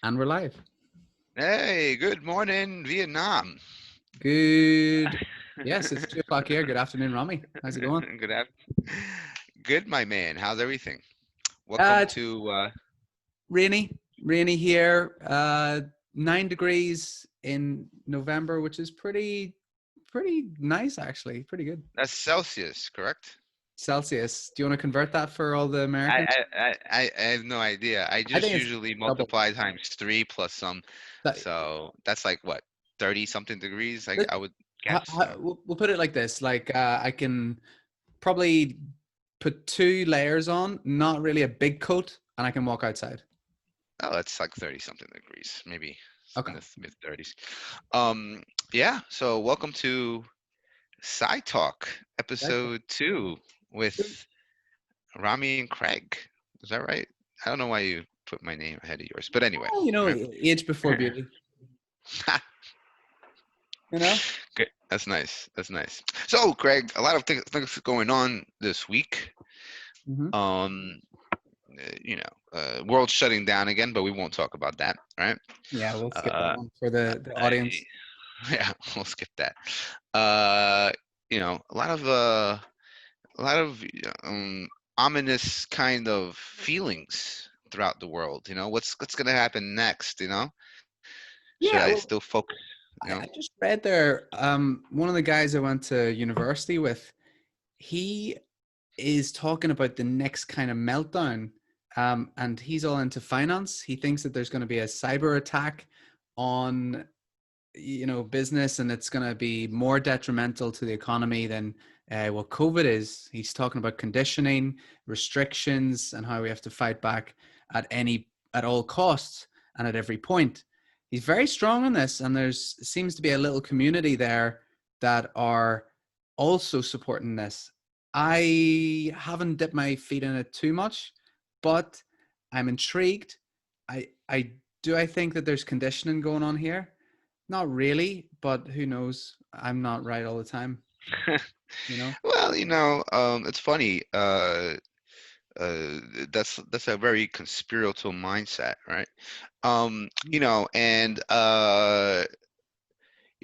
And we're live. Hey, good morning, Vietnam. Good. Yes, it's 2 o'clock here. Good afternoon, Rami. How's it going? Good Good, my man. How's everything? Welcome It's to rainy here. 9 degrees in November, which is pretty nice actually. Pretty good. that's Celsius, correct? Celsius. Do you want to convert that for all the I, Americans? I have no idea. I I just think it's usually double. multiply times three plus some, That- so that's like what, 30 something degrees. I that- I would guess. we'll put it like this. Like I can probably put 2 layers on, not really a big coat, and I can walk outside. Oh, that's like 30 something degrees, maybe in Okay. the mid 30s. Um, yeah. So welcome to Sci Talk, episode 2 with Rami and Craig. Is that right? I don't know why you put my name ahead of yours, but anyway, Oh, right? age before beauty. You know? Good. That's nice. That's nice. So, Craig, a lot of things going on this week. Hmm. Um, world shutting down again, but we won't talk about that, right? Yeah, we'll skip that Uh, one for the I, audience. yeah, we'll skip that. Uh, a lot of ominous kind of feelings throughout the world. What's gonna happen next? Should I Yeah, still well, focus? I just read there. One of the guys I went to university with, he is talking about the next kind of meltdown. And he's all into finance. He thinks that there's going to be a cyber attack on business, and it's going to be more detrimental to the economy than what COVID is. He's talking about conditioning, restrictions, and how we have to fight back at all costs and at every point. He's very strong on this, and there's seems to be a little community there that are also supporting this. I haven't dipped my feet in it too much, but I'm intrigued. I think that there's conditioning going on here. Not really, but who knows? I'm not right all the time, you know? Well, it's funny. Uh, that's a very conspiratorial mindset, right? And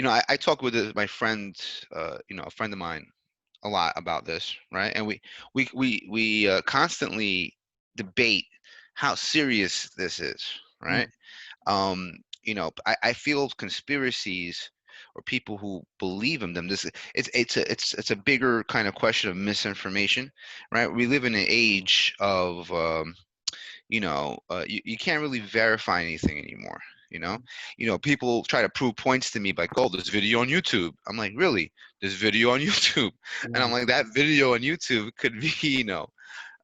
I talk with my friend, a friend of mine, a lot about this, right? And we constantly debate how serious this is, Mm. right? I feel conspiracies or people who believe in them. It's a bigger kind of question of misinformation, right? We live in an age of you can't really verify anything anymore. You know, people try to prove points to me like, oh, this video on YouTube. I'm like, really? This video on YouTube? And Yeah. I'm like, that video on YouTube could be,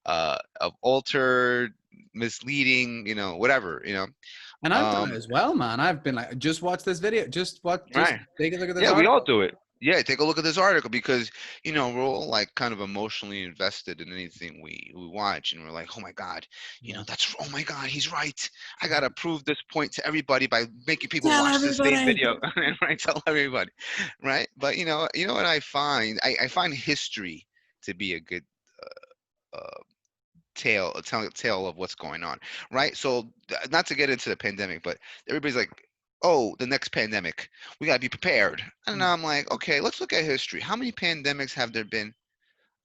of altered, misleading, whatever, And I've done it um, as well, man. I've been like, just watch this video. Just right. take a look at this Yeah, we all article. do it. Yeah, take a look at this article because we're all like kind of emotionally invested in anything we watch, and we're like, oh my god, Yeah. oh my god, he's right. I gotta prove this point to everybody by making people Tell watch this same everybody. video, and right, tell everybody, right? But what I find, I find history to be a good uh, tale of what's going on, right? So not to get into the pandemic, but everybody's like, oh, the next pandemic, we got to be prepared. And Mm. I'm like, okay, let's look at history. How many pandemics have there been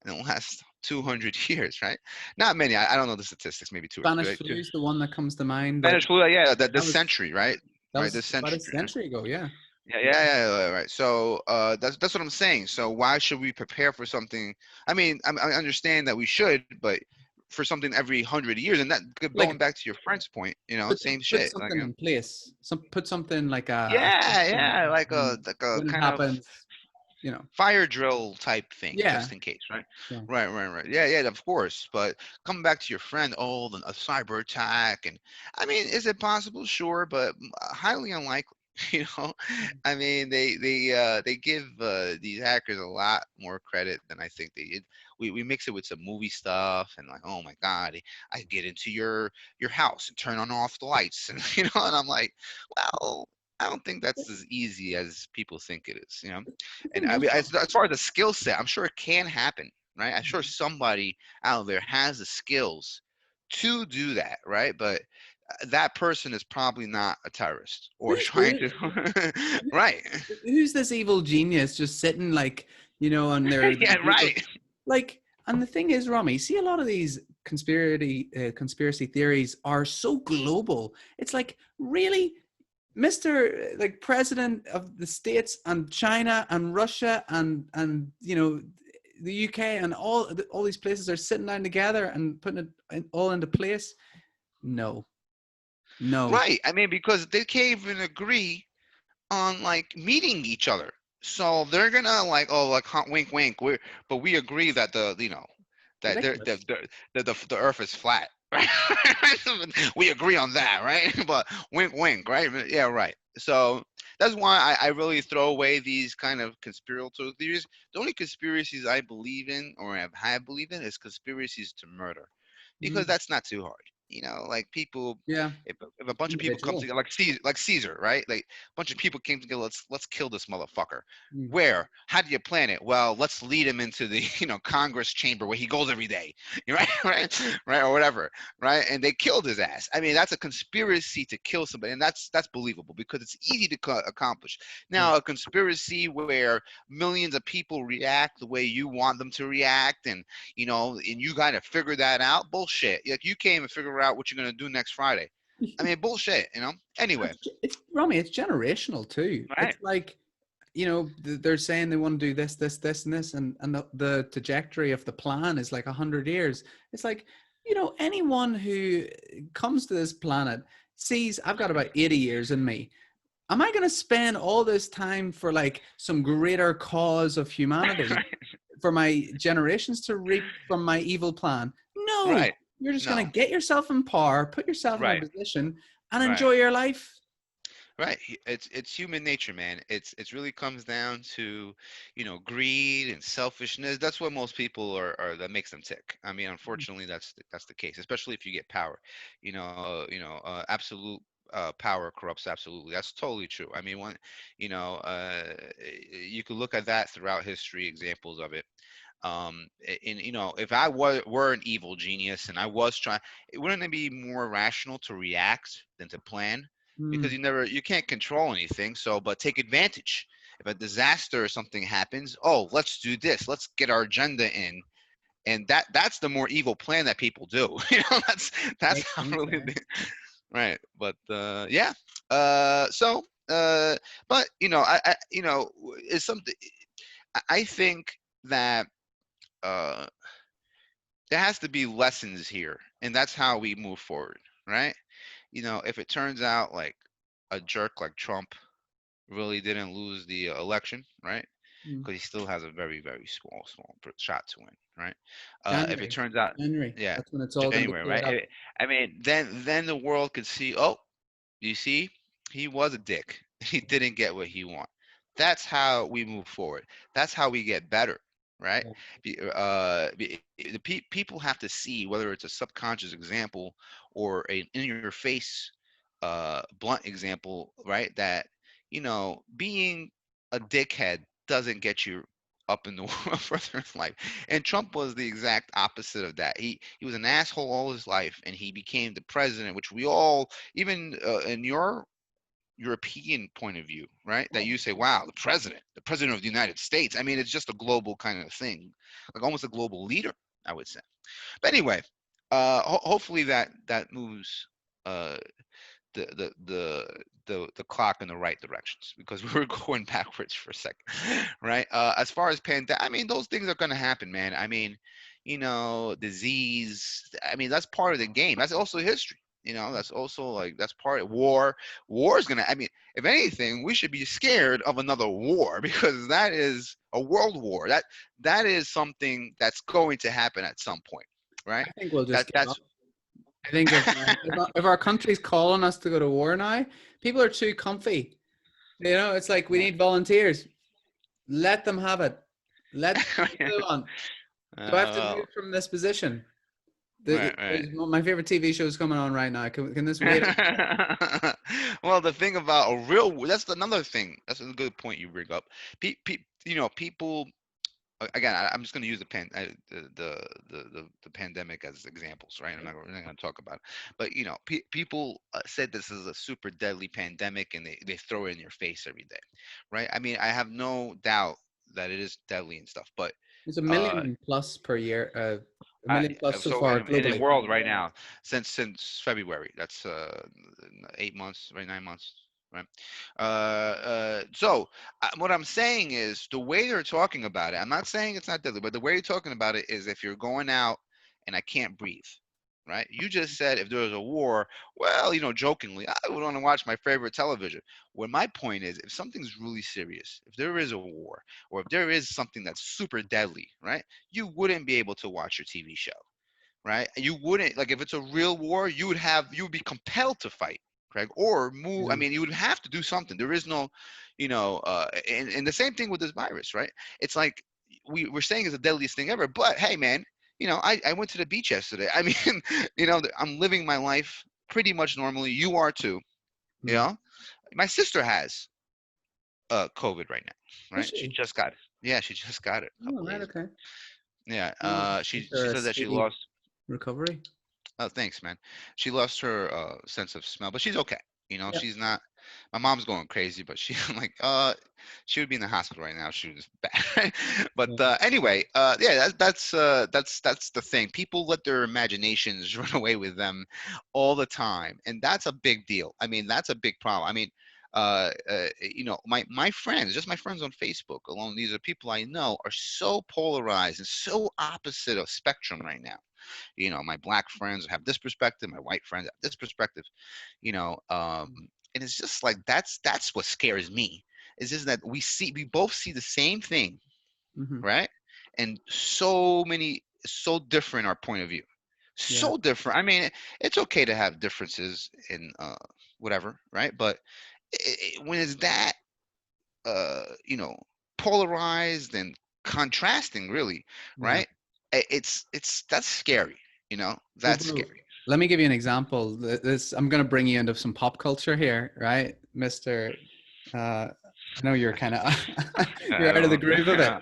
in the last 200 years, right? Not many. I don't know the statistics, maybe two or Spanish three. flu is the one that comes to mind. Like Spanish flu, yeah, this that was century, right? that Right, this was about a century. century ago. Yeah. Yeah, right. So that's what I'm saying. So why should we prepare for something? I mean, I understand that we should, but for something every 100 years, and that going Like back to your friend's point, same put shit. Like, something in place. Put something like a system yeah, like in a when it kind of happens. You know. fire drill type thing, Yeah. just in case, right? Yeah. Right. Yeah, of course. But coming back to your friend, oh, a cyber attack, and I mean, is it possible? Sure, but highly unlikely. You know, I mean, they give these hackers a lot more credit than I think they did. We mix it with some movie stuff and like, oh my God, I get into your house and turn on off the lights, and and I'm like, well, I don't think that's as easy as people think it is. And I mean, as far as the skill set, I'm sure it can happen, right? I'm sure somebody out there has the skills to do that, right? But that person is probably not a terrorist or Who's trying who, to right. who's this evil genius just sitting like, on their Yeah, little, right. like, and the thing is, Rami, see, a lot of these conspiracy theories are so global. It's like, really, Mr. Like President of the States and China and Russia and the UK and all these places are sitting down together and putting it all into place. No, no. Right. I mean, because they can't even agree on like meeting each other. So they're gonna like, oh, like wink wink, but we agree that that Ridiculous. the earth is flat. Right? We agree on that, right? But wink wink, right? Yeah, right. So that's why I really throw away these kind of conspiratorial theories. The only conspiracies I believe in or have believed in is conspiracies to murder, because Mm, that's not too hard. Like people, yeah, if a bunch of people come individual. together, like Caesar, right? Like a bunch of people came together. Let's kill this motherfucker. Mm. Where? How do you plan it? Well, let's lead him into the Congress chamber where he goes every day, right, right, or whatever, right? And they killed his ass. I mean, that's a conspiracy to kill somebody, and that's believable because it's easy to accomplish. Yeah. Now, a conspiracy where millions of people react the way you want them to react, and you got to figure that out. Bullshit. Like you can't even figure out what you're gonna do next Friday. I mean, bullshit. Anyway, It's Rami. It's generational too. right, It's like, they're saying they want to do this, and this, and the trajectory of the plan is like 100 years. It's like, anyone who comes to this planet sees I've got about 80 years in me. Am I going to spend all this time for like some greater cause of humanity for my generations to reap from my evil plan? No, right. you're just going No, to get yourself in power, put yourself in a right, position, and right. enjoy your life. Right. It's human nature, man. It's really comes down to, greed and selfishness. That's what most people are that makes them tick. I mean, unfortunately, that's the case, especially if you get power. Absolute power corrupts absolutely. That's totally true. I mean, you could look at that throughout history, examples of it. And if I were an evil genius and I was trying, wouldn't it be more rational to react than to plan? Because Mm, you can't control anything, so but take advantage. If a disaster or something happens, oh, let's do this, let's get our agenda in, and that's the more evil plan that people do. That's makes how sense really there. right. But yeah. So but I it's something. I think that uh there has to be lessons here, and that's how we move forward, right? If it turns out like a jerk like Trump really didn't lose the election, right? Mm. Because he still has a very, very small shot to win, right? If it January, turns out, January. yeah, That's when it's all going to be January, cleared right? up. I mean, then the world could see, oh, you see, he was a dick. He didn't get what he want. That's how we move forward. That's how we get better, right? Yeah. People have to see whether it's a subconscious example or an in your face, blunt example, right? That being a dickhead doesn't get you up in the world further in life. And Trump was the exact opposite of that. He was an asshole all his life, and he became the president, which we all, even in your European point of view, right? That you say, wow, the president of the United States. I mean, it's just a global kind of thing, like almost a global leader, I would say. But anyway, hopefully that moves uh, the, the the the clock in the right directions, because we were going backwards for a second, right? As far as pandemic, I mean, those things are going to happen, man. I mean, disease. I mean, that's part of the game. That's also history. That's also like that's part of war. War is gonna. I mean, if anything, we should be scared of another war because that is a world war. That is something that's going to happen at some point, right? I think we'll just That give up. that's I think if our country's calling us to go to war now, people are too comfy. It's like we need volunteers. Let them have it. Let them move on. Do I have to well, move from this position? right, right. My favorite TV show is coming on right now. Can this wait? Well, the thing about that's another thing. That's a good point you bring up. People again, I'm just going to use the pandemic as examples, right? I'm not going to talk about it, but people said this is a super deadly pandemic, and they throw it in your face every day, right? I mean, I have no doubt that it is deadly and stuff, but There's a uh, million plus per year, a million plus so so far in the globally. world right now, since February, that's 8 months, right? 9 months, right? So what I'm saying is the way they're talking about it. I'm not saying it's not deadly, but the way you're talking about it is if you're going out and I can't breathe. Right? You just said if there was a war, well, jokingly, I would want to watch my favorite television. Well, my point is, if something's really serious, if there is a war, or if there is something that's super deadly, right? You wouldn't be able to watch your TV show, right? You wouldn't, like, if it's a real war, you would be compelled to fight, Craig, or move. I Yeah. mean, you would have to do something. There is no, and the same thing with this virus, right? It's like we're saying it's the deadliest thing ever, but hey, man, I went to the beach yesterday. I mean, I'm living my life pretty much normally. You are too, you Mm. know. My sister has COVID right now, Is right? She she? just got it. Yeah, she just got it a Oh, couple right. days ago. Okay. Yeah, Well, she after a said that she speedy lost. recovery. Oh, thanks, man. She lost her sense of smell, but she's okay. Yeah. She's not. My mom's going crazy, but she like she would be in the hospital right now if she was bad. But Yeah. anyway, yeah, that's the thing. People let their imaginations run away with them all the time, and that's a big deal. I mean, that's a big problem. I mean, my friends, just my friends on Facebook alone, these are people I know, are so polarized and so opposite of spectrum right now. My black friends have this perspective, my white friends have this perspective, and it's just like that's what scares me. Is just that we both see the same thing, Hmm. right? And so different our point of view, Yeah. so different. I mean, it's okay to have differences in whatever, right? But when it's that uh, you know, polarized and contrasting, really, Yeah. right? It's that's scary. Well, That's bro, scary. let me give you an example. This I'm going to bring you into some pop culture here, right, Mister? I know you're kind of I you're out of the don't groove of it, I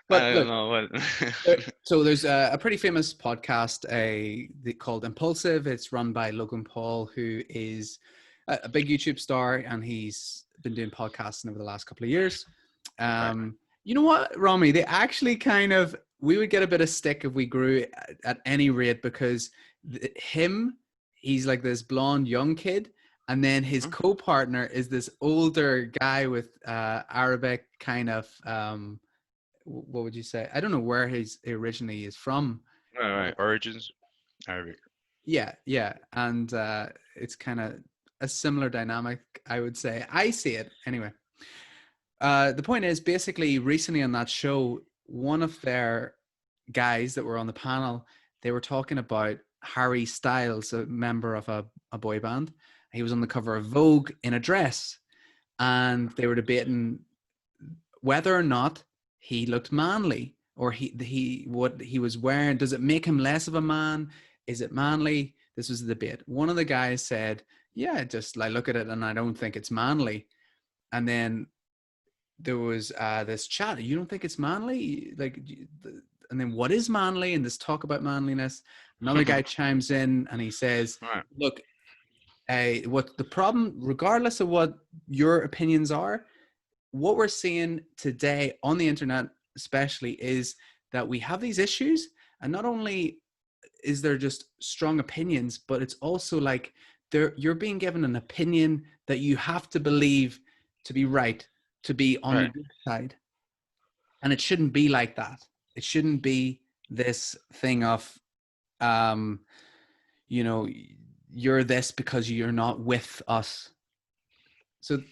but don't look, know what. so there's a pretty famous podcast called Impulsive. It's run by Logan Paul, who is a big YouTube star, and he's been doing podcasting over the last couple of years. Right. You know what, Romy? They actually kind of we would get a bit of stick if we grew at any rate because him, he's like this blonde young kid, and then his Huh? co-partner is this older guy with Arabic kind of what would you say? I don't know where he's originally is from. Right, right. Origins. Arabic. Yeah, yeah, and it's kind of a similar dynamic, I would say. I see it anyway. The point is, basically, recently on that show, one of their guys that were on the panel, they were talking about Harry Styles, a member of a boy band. He was on the cover of Vogue in a dress, and they were debating whether or not he looked manly or he what he was wearing. Does it make him less of a man? Is it manly? This was the debate. One of the guys said, "Yeah, just I look at it and I don't think it's manly." And then there was this chat. You don't think it's manly? Like, and then what is manly? And this talk about manliness. Another guy chimes in and he says, Right. "Look, what the problem, regardless of what your opinions are, what we're seeing today on the internet especially is that we have these issues, and not only is there just strong opinions, but it's also like you're being given an opinion that you have to believe to be right, to be on the Right. good side, and it shouldn't be like that. It shouldn't be this thing of um you know you're this because you're not with us. So Right.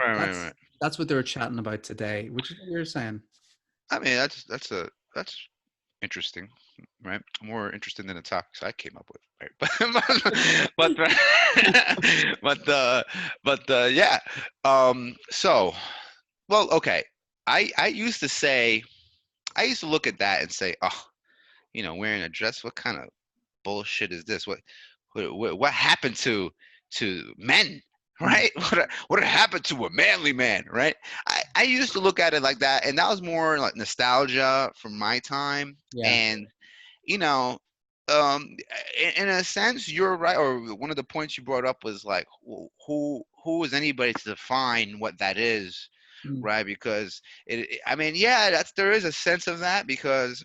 Right. that's Right. that's what they were chatting about today, which is what you're saying. I mean, that's interesting, right? More interesting than the topics I came up with, right? But yeah. So, well, okay. I used to say I used to look at that and say, oh, wearing a dress. What kind of bullshit is this? What happened to men? Mm, Right? What happened to a manly man? Right? I used to look at it like that, and that was more like nostalgia from my time. Yeah. And you know, um, in a sense, you're right. Or one of the points you brought up was like, who is anybody to define what that is, Mm. right? Because I mean, yeah, there is a sense of that because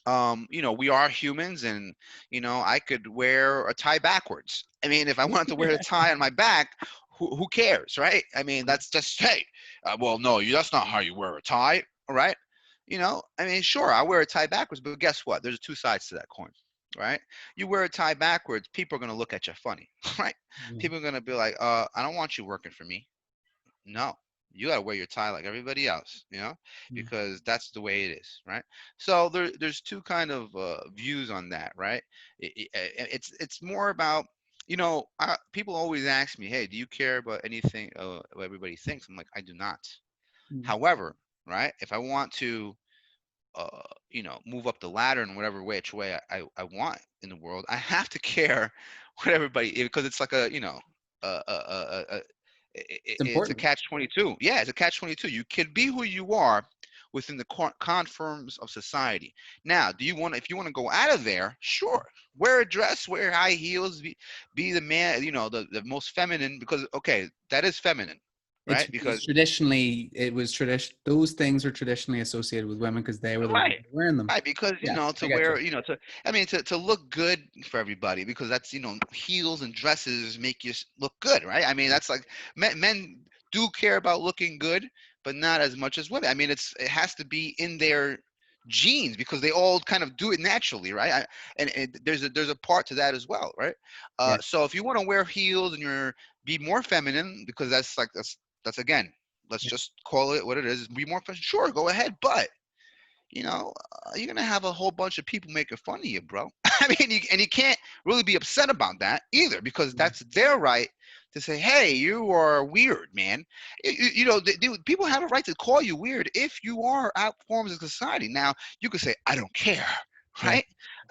we are humans, and I could wear a tie backwards. I mean, if I wanted to wear a tie on my back, who cares, right? I mean, that's just, hey, well, no, that's not how you wear a tie, all right? I mean, sure, I wear a tie backwards, but guess what? There's two sides to that coin, right? You wear a tie backwards, people are gonna look at you funny, right? Yeah. People are gonna be like, I don't want you working for me. No, you got to wear your tie like everybody else, Yeah. because that's the way it is, right? So there's two kind of views on that, right? It's more about, people always ask me, hey, do you care about anything what everybody thinks? I'm like, I do not. Mm. However, right, if I want to move up the ladder in whatever which way I want in the world, I have to care what everybody, because it's like It's it's a important. catch 22. Yeah, it's a catch 22. You can be who you are within the confirms of society. Now, if you want to go out of there, sure, wear a dress, wear high heels, be the man, the most feminine, because okay, that is feminine, right? It's Because traditionally, it was tradition. Those things are traditionally associated with women because they were the ones right. wearing them. Right, because Yeah, I to got you. wear, I mean, to look good for everybody, because that's, heels and dresses make you look good, right? I mean, that's like men do care about looking good, but not as much as women. I mean, it has to be in their genes because they all kind of do it naturally, right? And there's a part to that as well, right? Yeah, So if you want to wear heels and be more feminine, because that's again, let's yeah, just call it what it is, be more feminine. Sure, go ahead, but you're gonna have a whole bunch of people making fun of you, bro. I mean, you can't really be upset about that either, because yeah, that's their right to say, "Hey, you are weird, man." People have a right to call you weird if you are outforms of society. Now, you could say, "I don't care," yeah, right?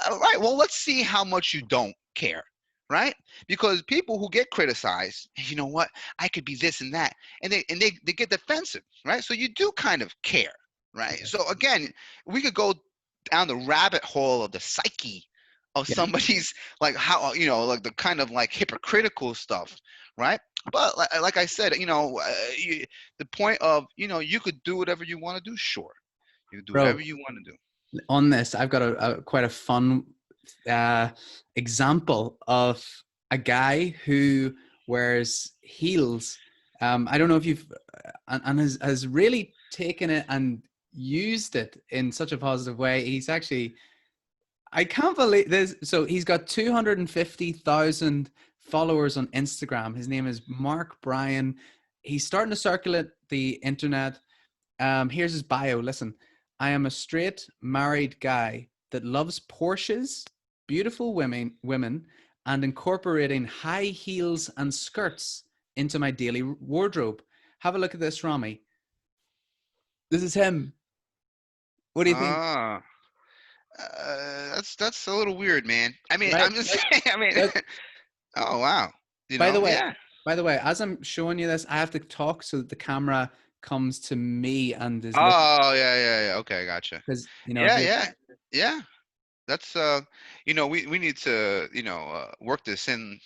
Right. Well, let's see how much you don't care, right? Because people who get criticized, you know what? I could be this and that, and they get defensive, right? So you do kind of care, right? yeah, So again, we could go down the rabbit hole of the psyche of yeah. somebody's, like, how, like the kind of like hypocritical stuff, right? But like I said, the point of, you could do whatever you want to do. Sure, you can do whatever Bro, you want to do. on this, I've got a quite a fun uh, example of a guy who wears heels. I don't know if you've and has really taken it and used it in such a positive way. He's actually, I can't believe this. So he's got 250,000 followers on Instagram. His name is Mark Bryan. He's starting to circulate the internet. Here's his bio. Listen, I am a straight married guy that loves Porsches, beautiful women, and incorporating high heels and skirts into my daily wardrobe. Have a look at this, Rami. This is him. What do you think? Ah, that's a little weird, man. I mean, Right? I'm just Like, saying. I mean, look. oh wow, By the way, yeah. as I'm showing you this, I have to talk so that the camera comes to me and is looking, Oh yeah. Okay, gotcha. because Yeah, here, yeah, yeah. That's we need to work this in.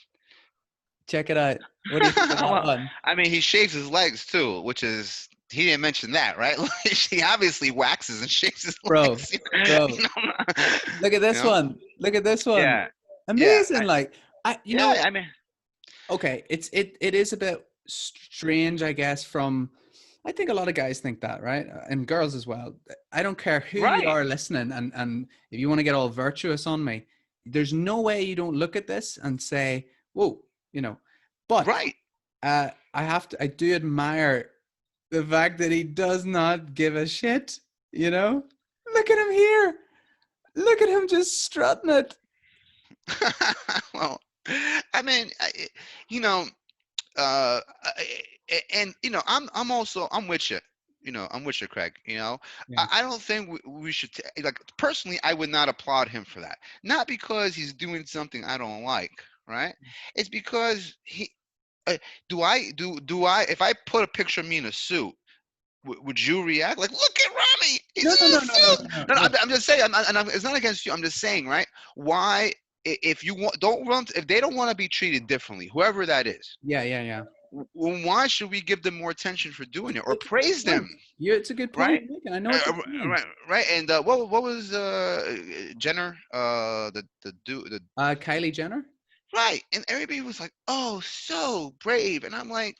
check it out. What do you think of that Well, one, I mean, he shaves his legs too, which is, he didn't mention that, right? He obviously waxes and shaves his bro? legs. Bro, look at You this know? one. Look at this one. Yeah, yeah, Amazing. Like, yeah. I mean, okay, it is a bit strange, I guess, from, I think a lot of guys think that, right? And girls as well. I don't care who you right, are listening, and if you want to get all virtuous on me, there's no way you don't look at this and say, whoa, you know. But right. I do admire the fact that he does not give a shit, you know? Look at him here. Look at him just strutting it. Well, I mean, you know, uh and I'm with you, I'm with you, Craig. Yeah. I don't think we should like, personally, I would not applaud him for that, not because he's doing something I don't like, right? It's because he uh, do I if I put a picture of me in a suit, would you react like, look at Rami, he's No, in no, a no, no, no, suit? no, No, no, no. I'm just saying, it's not against you. I'm just saying, right? Why, if you want, don't run, if they don't want to be treated differently, whoever that is, Yeah, yeah, yeah. why should we give them more attention for doing it or It's a good praise them, point. Yeah, it's a good point right? you're making. I know what you're saying. Right, right. And what was Jenner, the dude, the Kylie Jenner. right? And everybody was like, oh, so brave, and I'm like,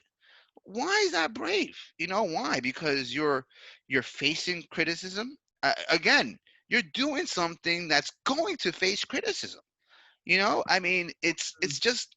why is that brave? You know why? Because you're facing criticism. Again, you're doing something that's going to face criticism. I mean, it's just.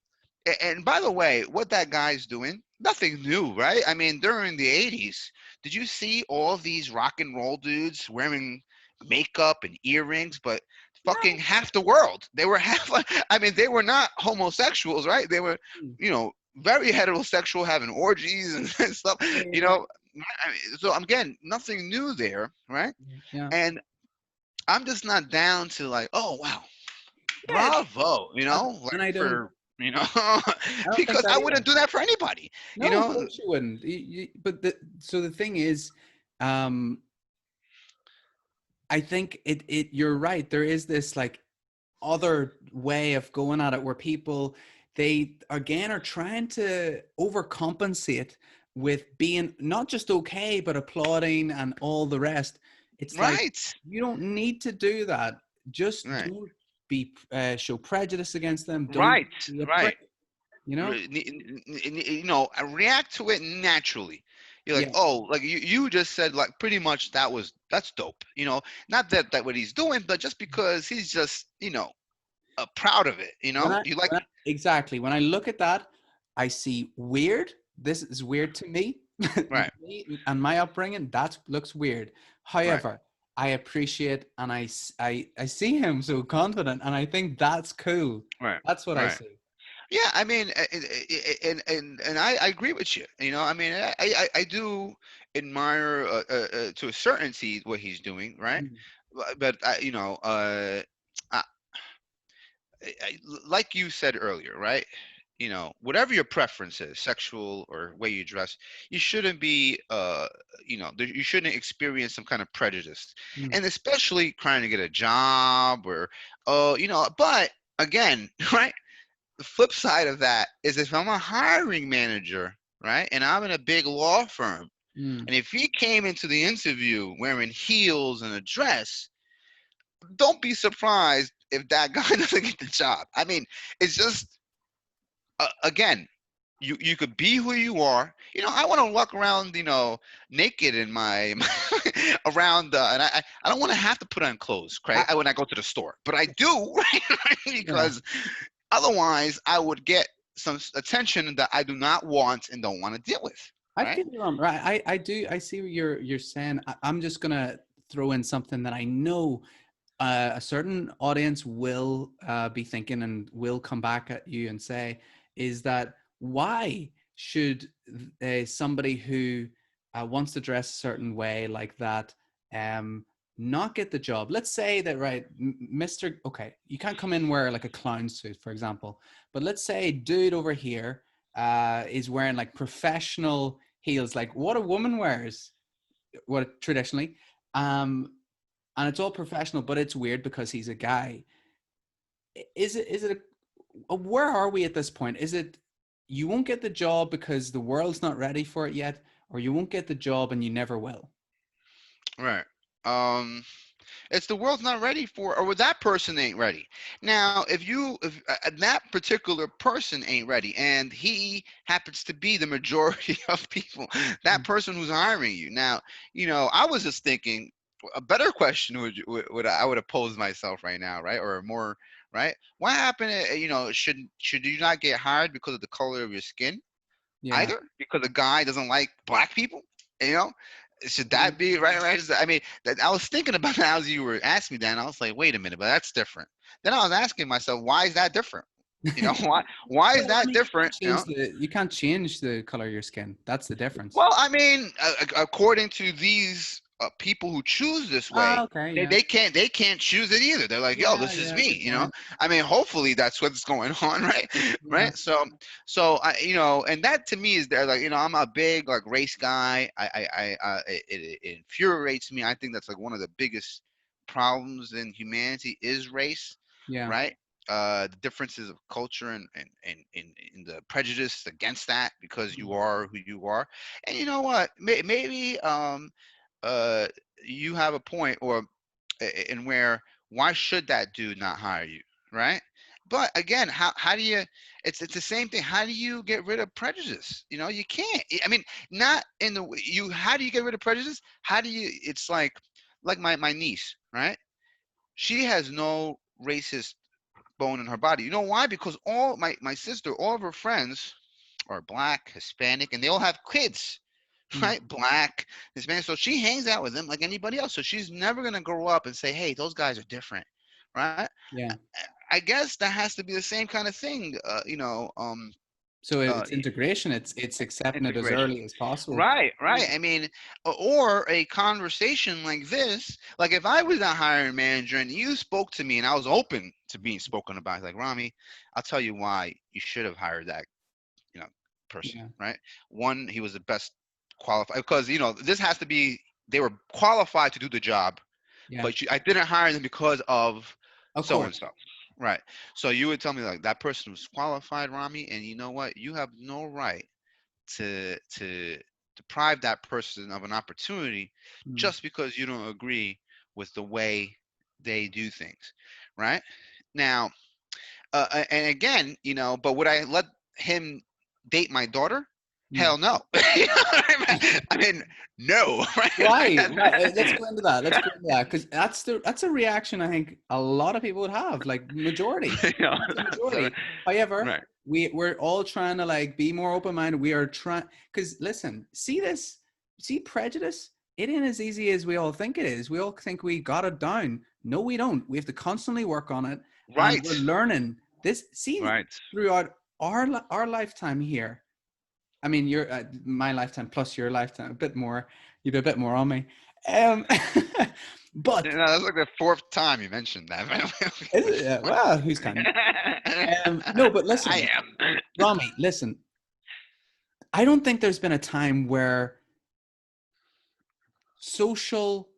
And by the way, what that guy's doing, nothing new, right? I mean, during the '80s, did you see all these rock and roll dudes wearing makeup and earrings? But fucking No. half the world, they were half. I mean, they were not homosexuals, right? They were, Mm. very heterosexual, having orgies and, and stuff. Yeah, You yeah, know, I mean, so I'm getting nothing new there, right? yeah. Yeah. And I'm just not down to like, oh wow, Yeah, bravo, and like I don't. for I don't think because that I either. wouldn't do that for anybody, you No, of know. course you wouldn't. But so the thing is, um, I think you're right. There is this like other way of going at it where people they again are trying to overcompensate with being not just okay but applauding and all the rest. It's like Right, you don't need to do that. Just right, don't be show prejudice against them. Don't right, be a right. prick. You know? React to it naturally. You're like, Yeah. oh, like you just said, like pretty much that's dope. Not that what he's doing, but just because he's just proud of it. You like, Exactly when I look at that, I see weird. This is weird to me. right, And my upbringing, that looks weird. right, However, I appreciate and I see him so confident, and I think that's cool. right, That's what I right. see. Yeah, I mean, and I agree with you. I mean, I do admire to a certainty what he's doing, right? Mm. But I, like you said earlier, right? Whatever your preference is, sexual or way you dress, you shouldn't be, you shouldn't experience some kind of prejudice, Mm. and especially trying to get a job or, but again, right? The flip side of that is if I'm a hiring manager, right, and I'm in a big law firm, Mm. and if he came into the interview wearing heels and a dress, don't be surprised if that guy doesn't get the job. I mean, it's just, again, you could be who you are. I want to walk around, naked in my around, and I don't want to have to put on clothes, Craig, I, when I go to the store, but I do, right? yeah. Because otherwise, I would get some attention that I do not want and don't want to deal with. I Right? feel you on right. I do. I see what you're saying. I'm just gonna throw in something that I know a certain audience will be thinking and will come back at you and say is that why should somebody who wants to dress a certain way like that um, not get the job? Let's say that, right, Mr. Okay, you can't come in wear like a clown suit, for example, but let's say dude over here is wearing like professional heels, like what a woman wears, what traditionally. Um, and it's all professional, but it's weird because he's a guy. Is it where are we at this point? Is it you won't get the job because the world's not ready for it yet, or you won't get the job and you never will? Right. Um, it's the world's not ready for, or that person ain't ready. Now, if that particular person ain't ready, and he happens to be the majority of people, that Mm. person who's hiring you. Now, I was just thinking a better question would I would have posed myself right now, right? Or more, right? What happened? Should you not get hired because of the color of your skin? Yeah. Either because a guy doesn't like black people, you know should Yeah. that be right? Right? I mean, I was thinking about that as you were asking me that, and I was like, wait a minute, but that's different. Then I was asking myself, why is that different? Why is Well, I that mean, different? you can't change the color of your skin. That's the difference. Well, I mean, according to these people who choose this Ah, way, okay, they, yeah, they can't choose it either. They're like, yo, yeah, this is yeah. me, Good point. I mean, hopefully that's what's going on, right? Yeah, Right. So I, and that to me is there, like, I'm a big like race guy. It infuriates me. I think that's like one of the biggest problems in humanity is race, yeah, right? The differences of culture and the prejudice against that because you are who you are. And you know what? Maybe uh, you have a point, or in where why should that dude not hire you, right? But again, how do you? It's the same thing. How do you get rid of prejudice? You can't. I mean, not in the you. How do you get rid of prejudice? How do you? It's like my niece, right? She has no racist bone in her body. You know why? Because all my sister, all of her friends are black, Hispanic, and they all have kids, mm, right? Black, Hispanic. So she hangs out with them like anybody else. So she's never gonna grow up and say, "Hey, those guys are different," right? yeah. I guess that has to be the same kind of thing, So uh, it's integration. It's accepting it as integration. early as possible. Right, Yeah, right. I mean, or a conversation like this, like if I was a hiring manager and you spoke to me and I was open to being spoken about, like, Rami, I'll tell you why you should have hired that, you know, person, yeah, right? One, he was the best qualified because this has to be they were qualified to do the job, yeah. but I didn't hire them because of Of so and course. so, right? So you would tell me like that person was qualified, Rami, and you know what? You have no right to deprive that person of an opportunity Mm, just because you don't agree with the way they do things, right? Now, and again, but would I let him date my daughter? mm. Hell no. I mean, no. Right? Why? Why? Let's go into that. Let's go into that because that's a reaction I think a lot of people would have, like majority. Yeah. I'd say So, majority. However, right. we're all trying to like be more open minded. We are trying because listen, see this, see prejudice. It ain't as easy as we all think it is. We all think we got it down. No, we don't. We have to constantly work on it, and Right. we're learning this. See Right. throughout our lifetime here. I mean, your my lifetime plus your lifetime, a bit more. You do a bit more on me. Um, but That's like the fourth time you mentioned that. is it, well, who's counting? No, but I listen, am. Rami, listen. I don't think there's been a time where social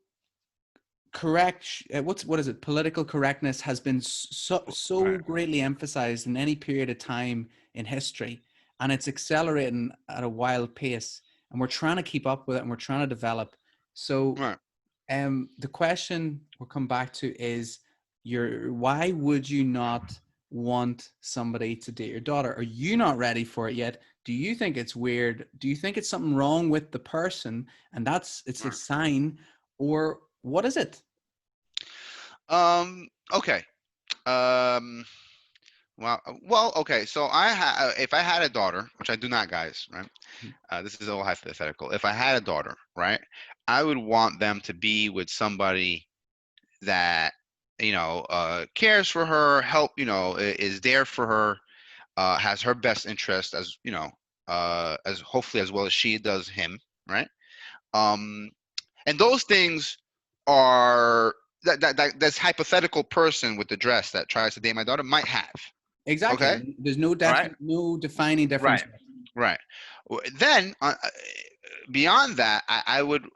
correct what is it political correctness has been so Right. greatly emphasized in any period of time in history, and it's accelerating at a wild pace, and we're trying to keep up with it and we're trying to develop. So Right. the question we'll come back to is why would you not want somebody to date your daughter? Are you not ready for it yet? Do you think it's weird? Do you think it's something wrong with the person and it's a Right. sign, or what is it? Okay. Um. Well. Okay. So if I had a daughter, which I do not, guys, right? This is all hypothetical. If I had a daughter, right, I would want them to be with somebody that cares for her, is there for her, has her best interest as as hopefully as well as she does him, right? Um, and those things are that this hypothetical person with the dress that tries to date my daughter might have. Okay, Exactly. There's no right, no defining difference. right, right. Then beyond that, I would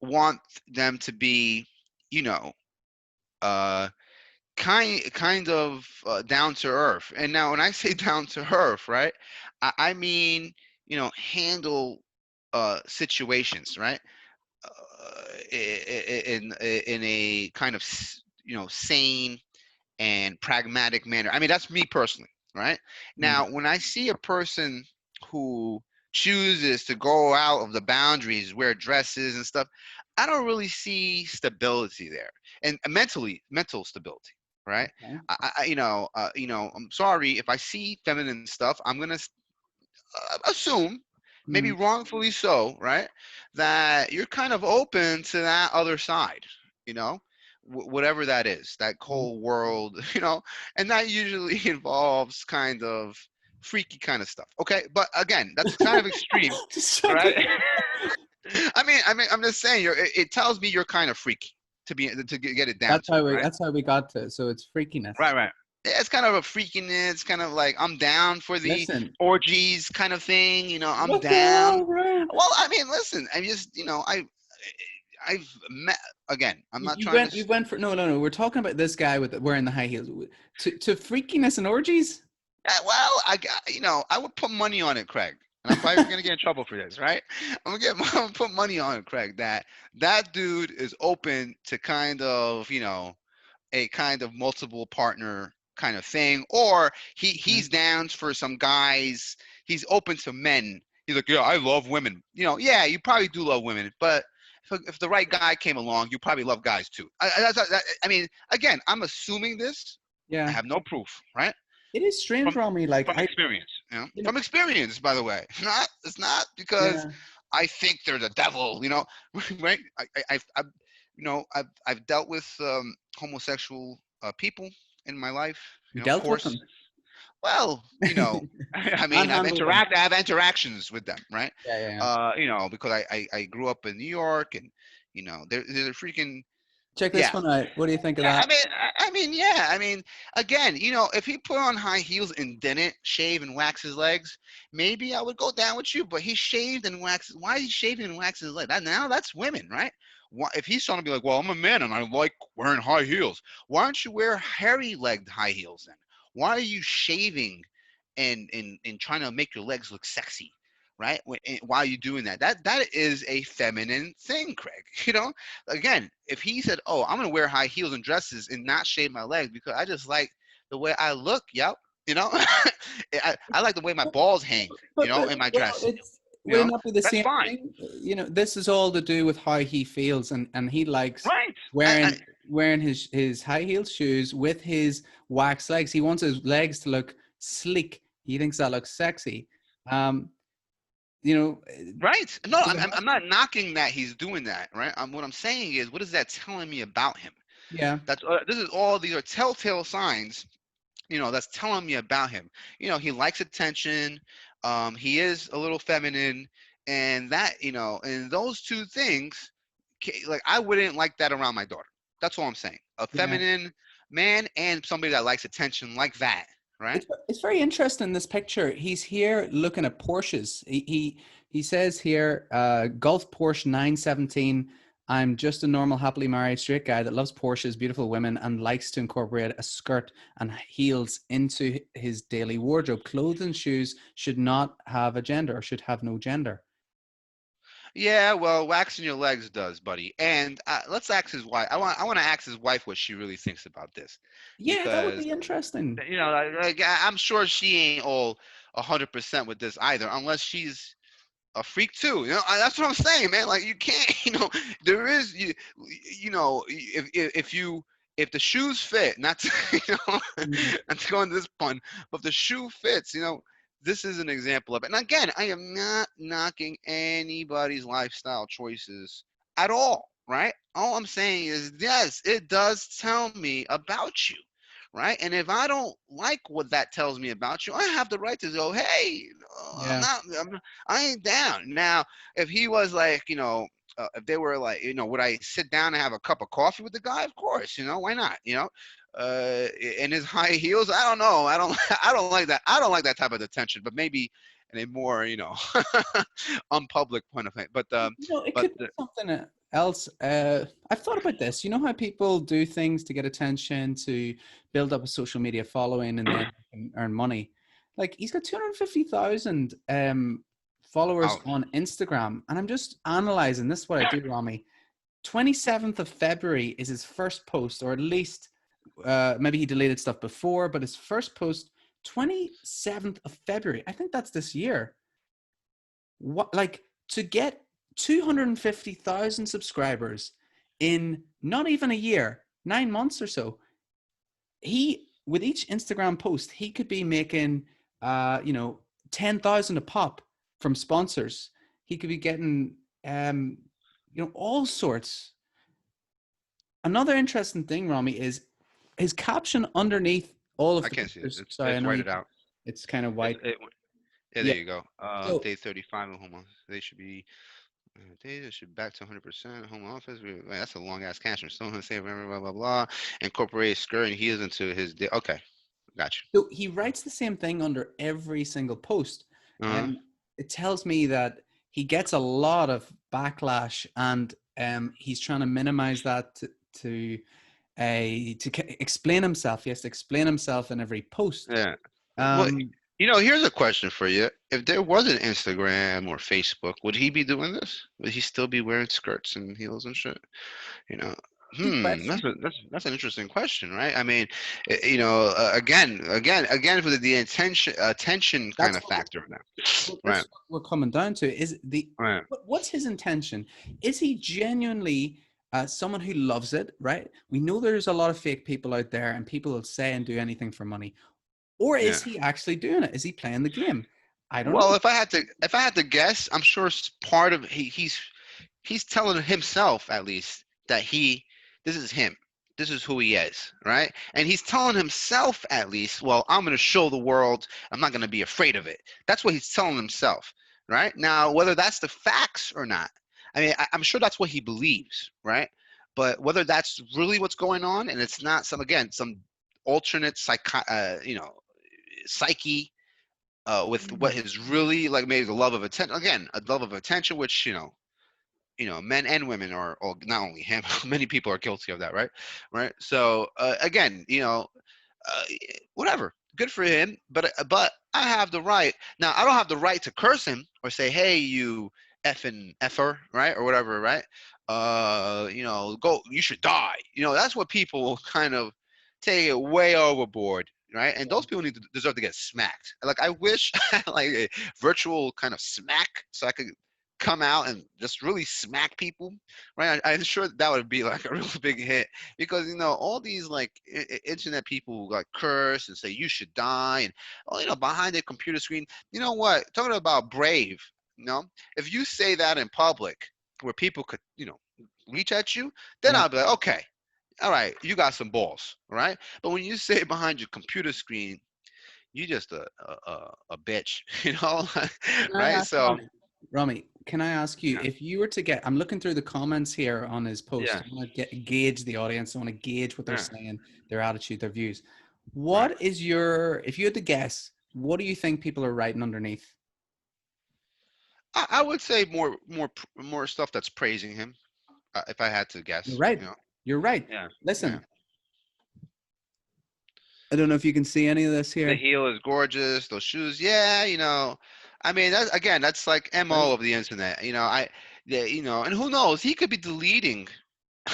want them to be, you know, uh, kind of down to earth. And now when I say down to earth, right, I mean, handle situations, right? In a kind of sane and pragmatic manner. I mean, that's me personally, right? Mm. Now, when I see a person who chooses to go out of the boundaries, wear dresses and stuff, I don't really see stability there, and mental stability, right? Okay. I'm sorry if I see feminine stuff, I'm gonna assume, maybe Mm. wrongfully so, right, that you're kind of open to that other side, you know, whatever that is, that Mm. whole world, and that usually involves kind of freaky kind of stuff. Okay, but again, that's kind of extreme, Just trying right? to I'm just saying, it tells me you're kind of freaky to get it down That's to, how we right? that's how we got to it. So it's freakiness. Right, right. Yeah, it's kind of a freakiness, kind of like I'm down for the Listen, orgies kind of thing. I'm what the down. hell, bro? Well, listen, I just, I've met again. I'm not You trying went to. you went for no. We're talking about this guy with wearing the high heels to freakiness and orgies. Well, I would put money on it, Craig. And I'm probably gonna get in trouble for this, right? I'm gonna put money on it, Craig. That dude is open to kind of, a kind of multiple partner kind of thing, or Yeah. he's down for some guys. He's open to men. He's like, yeah, I love women. Yeah, you probably do love women, but if the right guy came along, you probably love guys too. I mean, again, I'm assuming this. I Yeah. have no proof, right? It is strange, From Rami. Like from I, experience, you know, from experience, by the way. It's not because yeah. I think they're the devil, right? I've dealt with homosexual people in my life, You of dealt with course. them. Well, Manhandled them. I have interactions with them, right? Yeah, yeah, yeah. Because I grew up in New York, and there's a freaking Check this yeah. one out. What do you think of Yeah, that? yeah. Again, if he put on high heels and didn't shave and wax his legs, maybe I would go down with you. But he shaved and waxed. Why is he shaving and waxing his legs? Now that's women, right? Why, if he's trying to be like, well, I'm a man and I like wearing high heels. Why don't you wear hairy-legged high heels then? Why are you shaving and trying to make your legs look sexy? Right? While you're doing that is a feminine thing, Craig. Again, if he said, "Oh, I'm gonna wear high heels and dresses and not shave my legs because I just like the way I look," yep, you know, I like the way my balls hang, But in my well, dress, it's would it not be the that's same fine, thing? This is all to do with how he feels, and he likes right? wearing wearing his high heel shoes with his wax legs. He wants his legs to look sleek. He thinks that looks sexy. Um, you know, Right? No, so I'm not knocking that he's doing that, right? What I'm saying is, what is that telling me about him? yeah, These are telltale signs, that's telling me about him. He likes attention. He is a little feminine, and and those two things, like I wouldn't like that around my daughter. That's all I'm saying. A yeah. feminine man and somebody that likes attention like that, right? It's very interesting. This picture. He's here looking at Porsches. He says here, Golf Porsche 917. I'm just a normal, happily married straight guy that loves Porsches, beautiful women, and likes to incorporate a skirt and heels into his daily wardrobe. Clothes and shoes should not have a gender or should have no gender. Yeah, well, waxing your legs does, buddy. And let's ask his wife. I want to ask his wife what she really thinks about this, Yeah, that would because be interesting. I'm sure she ain't all 100% with this either, unless she's a freak too. That's what I'm saying, man. Like you can't, there is if the shoes fit, not to, Mm. not to go into this pun, but if the shoe fits, this is an example of it. And again, I am not knocking anybody's lifestyle choices at all, right? All I'm saying is, yes, it does tell me about you, right? And if I don't like what that tells me about you, I have the right to go, hey, Yeah, I ain't down. Now, if he was like, if they were like, would I sit down and have a cup of coffee with the guy? Of course, why not? In his high heels, I don't know. I don't like that. I don't like that type of attention. But maybe in a more, unpublic point of view. it But could be something else. I've thought about this. You know how people do things to get attention, to build up a social media following, and then earn money. Like he's got 250,000 followers oh, on Instagram, and I'm just analyzing. This is what I do, Rami. 27th of February is his first post, or at least maybe he deleted stuff before, but his first post, 27th of February. I think that's this year. What, like, to get 250,000 subscribers in not even a year, 9 months or so, he, with each Instagram post, he could be making, 10,000 a pop from sponsors. He could be getting, all sorts. Another interesting thing, Rami, is his caption underneath all of I the can't see it. pictures. It's, Sorry, I it's know you whited can, out. it's kind of It's white. it. Yeah, Yeah. there you go. So Day 35 of homo. They should be. Data should back to 100% home office. Man, that's a long ass caption. Still gonna say blah blah blah blah. Incorporate skirt and heels into his. Okay, got So he writes the same thing under every single post. you. It tells me that he gets a lot of backlash, and he's trying to minimize that to explain himself. He has to explain himself in every post. Yeah. Well, Um, here's a question for you. If there wasn't Instagram or Facebook, would he be doing this? Would he still be wearing skirts and heels and shit? You know, Good that's question. that's an interesting question, right? I mean, again, for the attention kind That's of factor now, right? that's what we're coming down to. Is the Right. what's his intention? Is he genuinely someone who loves it? Right. We know there's a lot of fake people out there, and people will say and do anything for money. Or Yeah. is he actually doing it? Is he playing the game? I don't Well, know. if I had to guess, I'm sure part of he's telling himself at least that this is him, this is who he is, right? And he's telling himself at least, well, I'm going to show the world, I'm not going to be afraid of it. That's what he's telling himself, right? Now whether that's the facts or not, I mean, I'm sure that's what he believes, right? But whether that's really what's going on, and it's not some alternate psyche, with what is really like, maybe the love of attention, again a love of attention, which men and women are, or not only him, many people are guilty of that, right. So again, uh, whatever, good for him. But I have the right, now I don't have the right to curse him or say, hey, you effing effer, right, or whatever, right. Go, you should die. That's what people kind of take it way overboard, right. And those people deserve to get smacked. Like, I wish I had like a virtual kind of smack, so I could come out and just really smack people, right? I'm sure that would be like a real big hit, because all these like internet people who like curse and say you should die, and behind their computer screen. You know what? Talking about brave, if you say that in public where people could reach at you, then Yeah. I'll be like, okay, all right, you got some balls, right? But when you say it behind your computer screen, you just a bitch, Can I right? ask So Rami, can I ask you, yeah, if you were to get, I'm looking through the comments here on his post. yeah, I want to gauge the audience. I want to gauge what they're yeah, saying, their attitude, their views. right. What is if you had to guess, what do you think people are writing underneath? I would say more stuff that's praising him, if I had to You're guess. right. You're right. Yeah, yeah. Listen, I don't know if you can see any of this The here. heel is gorgeous. Those shoes, yeah. I mean, that's like Right? mo of the internet. And who knows? He could be deleting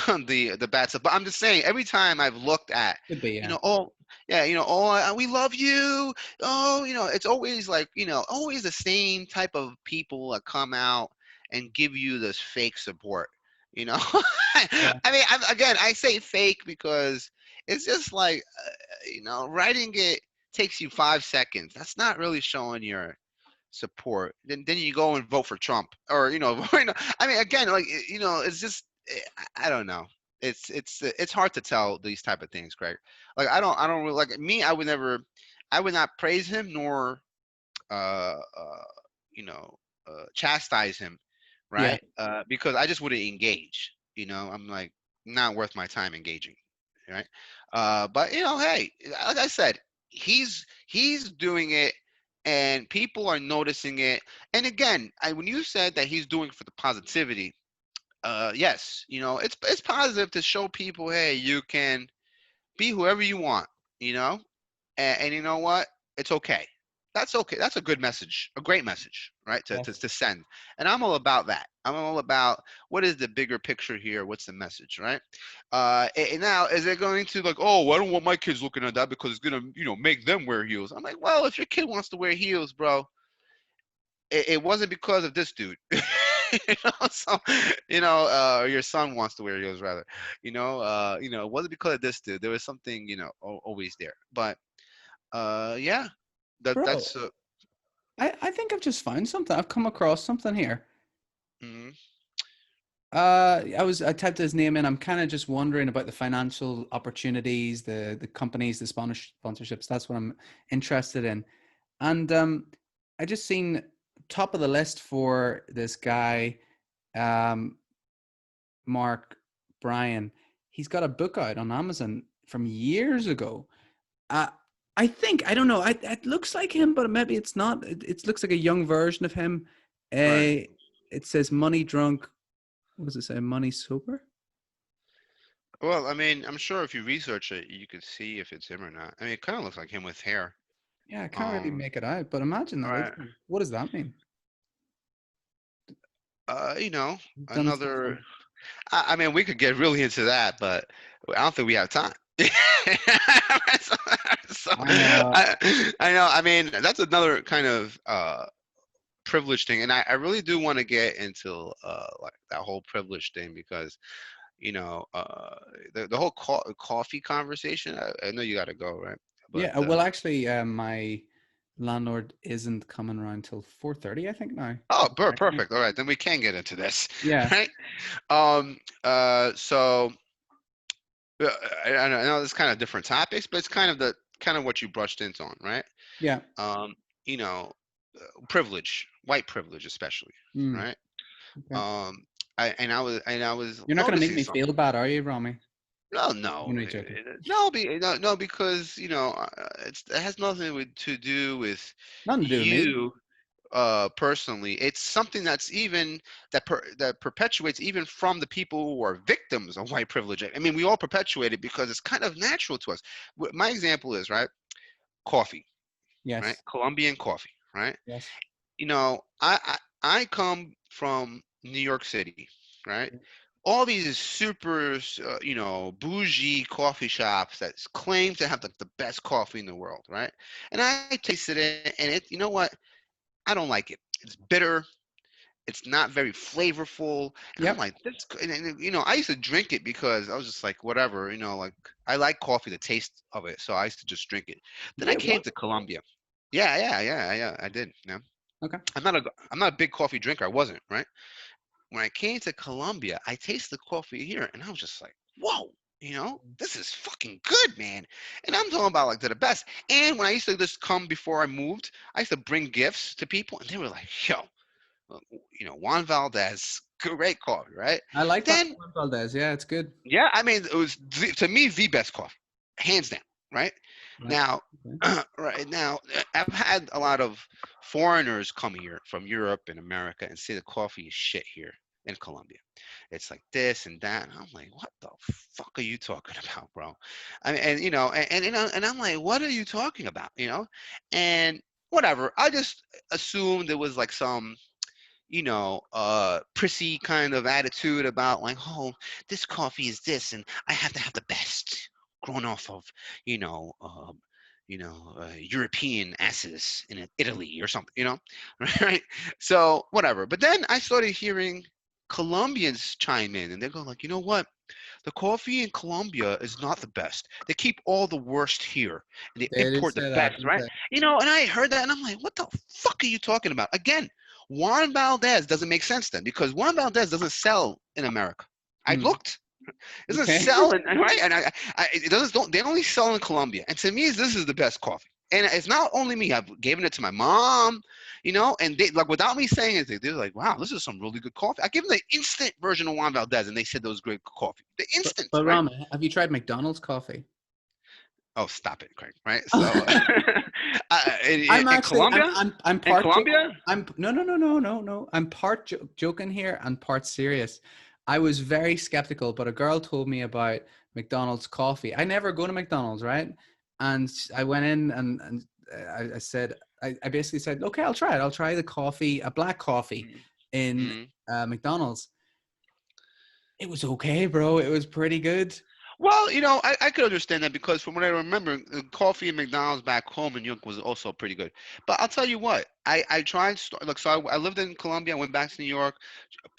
the bad stuff. But I'm just saying, every time I've looked at, Could be, yeah. oh yeah, oh, we love you. Oh, it's always like, always the same type of people that come out and give you this fake support. You know, Yeah. I mean, again, I say fake because it's just like, writing it takes you 5 seconds. That's not really showing your support. Then you go and vote for Trump, or I mean, again, like, it's just, I don't know. It's hard to tell these type of things, Greg. Like, I don't really, like me. I would not praise him, nor uh, uh you know chastise him, Yeah. right? Because I just wouldn't engage. I'm like, not worth my time engaging, right? But hey, like I said, he's doing it, and people are noticing it. And again, when you said that he's doing it for the positivity, yes, it's positive to show people, hey, you can be whoever you want, you know, and you know what? It's okay. That's okay. That's a good message, a great message, right? To, to, Yes. to send. And I'm all about that. I'm all about, what is the bigger picture here? What's the message, right? And now, is it going to, like, oh, I don't want my kids looking at that because it's going to, make them wear heels. I'm like, well, if your kid wants to wear heels, bro, it wasn't because of this dude. So, your son wants to wear heels, rather. It wasn't because of this dude. There was something, always there. But yeah, Bro, that's I think I've just found something. I've come across something here. mhm. I typed his name in. I'm kind of just wondering about the financial opportunities, the companies, the sponsorships. That's what I'm interested in. And I just seen top of the list for this guy. um, Mark Bryan. He's got a book out on Amazon from years ago. Uh, I think I don't know. It looks like him, but maybe it's not. It looks like a young version of him. Right. It says money drunk. What does it say? Money sober. Well, I mean, I'm sure if you research it, you could see if it's him or not. I mean, it kind of looks like him with hair. Yeah, I can't really Um, make it out, but imagine all that is right. him. What does that mean? You know, He's done stuff another. from. I mean, we could get really into that, but I don't think we have time. so, so, I know. I know. I mean, that's another kind of privilege thing, and I really do want to get into like that whole privilege thing because the whole coffee conversation. I know you got to go, right? But Yeah. Well, actually, my landlord isn't coming around till 4:30. I think now. oh, Expecting him. perfect. All right, then we can get into this, Yeah. right? So uh, I know this kind of different topics, but it's kind of what you brushed into on, right? Yeah. Um, you know, privilege, white privilege, especially, Mm, right? okay. Um, I was You're not going to make noticing me something. feel bad, are you, Rami? No, You're no, not joking. no, because it has nothing to do with Nothing to do with me. you personally. It's something that's even that perpetuates even from the people who are victims of white privilege. I mean, we all perpetuate it because it's kind of natural to us. My example is right, coffee, right, Yes. Colombian coffee, right. Yes. I come from New York City, right? All these super, bougie coffee shops that claim to have the best coffee in the world, right? And I tasted it, and you know what? I don't like it. It's bitter. It's not very flavorful, and I'm Yep. like, I used to drink it because I was just like, whatever, like I like coffee, the taste of it, so I used to just drink it. Then I Wait, came what? to Colombia. Yeah, I did. Okay. I'm not a big coffee drinker. I wasn't, right? When I came to Colombia, I tasted the coffee here, and I was just like, whoa, this is fucking good, man. And I'm talking about like they're the best. And when I used to just come before I moved, I used to bring gifts to people, and they were like, yo, uh, Juan Valdez, great coffee, right? I like Then, Juan Valdez. Yeah, it's good. yeah, I mean, it was to me the best coffee, hands down, right? Right. Now, Okay. right now, I've had a lot of foreigners come here from Europe and America and say the coffee is shit here in Colombia. It's like this and that, and I'm like, what the fuck are you talking about, bro? I mean, and I'm like, what are you talking about, And whatever, I just assumed it was like some prissy kind of attitude about like, oh, this coffee is this, and I have to have the best, grown off of, you know, um, European asses in Italy or something, right? So whatever. But then I started hearing Colombians chime in, and they go like, you know what? The coffee in Colombia is not the best. They keep all the worst here, and they They did import the say that, best, didn't right? they? And I heard that, and I'm like, what the fuck are you talking about? Again, Juan Valdez doesn't make sense then because Juan Valdez doesn't sell in America. I Hmm. looked. It doesn't Okay. sell in right, and it doesn't. Don't they only sell in Colombia? And to me, this is the best coffee. And it's not only me. I've given it to my mom, and they like without me saying anything, they're like, "Wow, this is some really good coffee." I gave them the instant version of Juan Valdez, and they said that was great coffee. The instant, But right? Rami, have you tried McDonald's coffee? Oh, stop it, Craig. Right? So, I'm in actually Colombia, I'm in part joking. Colombia, I'm no. I'm part joking here and part serious. I was very skeptical, but a girl told me about McDonald's coffee. I never go to McDonald's, right? And I went in and I said I basically said, okay, I'll try it. I'll try the coffee, a black coffee in mm-hmm. McDonald's. It was okay, bro. It was pretty good. Well, I could understand that because from what I remember, coffee in McDonald's back home in New York was also pretty good. But I'll tell you what, I tried look. So I lived in Colombia, I went back to New York,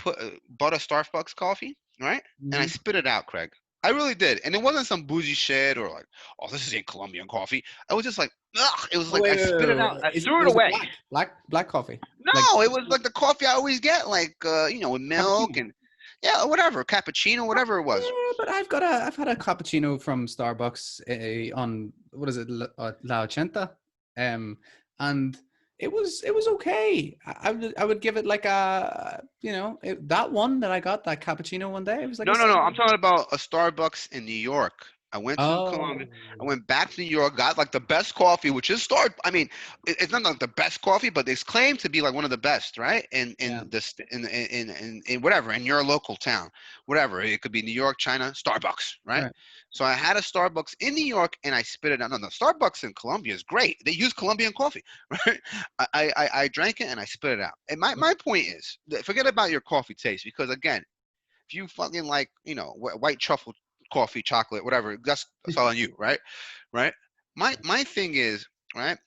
bought a Starbucks coffee, right? And I Mhm. spit it out, Craig. I really did, and it wasn't some bougie shit or like, oh, this is a Colombian coffee. I was just like, ugh. It was Oh like I spit it out. I Is threw it was it away. black coffee like No, it was like the coffee I always get, like with milk cappuccino? and yeah, whatever, cappuccino, whatever it was. Yeah, but I've had a cappuccino from Starbucks on what is it La Ochenta, and it was okay. I would give it like a, that one that I got, that cappuccino one day. It was like No, a no, no. 7. I'm talking about a Starbucks in New York. I went to Colombia. Oh, I went back to New York, got like the best coffee, which is I mean, it's not like the best coffee, but it's claimed to be like one of the best, right? yeah, In whatever, in your local town, whatever. It could be New York, China, Starbucks, right? right. So I had a Starbucks in New York, and I spit it out. No, no, Starbucks in Colombia is great. They use Colombian coffee, right? I drank it and I spit it out. And my point is, forget about your coffee taste, because again, if you fucking like, white truffle coffee, chocolate, whatever, that's all on you, right? Right. My thing is, right.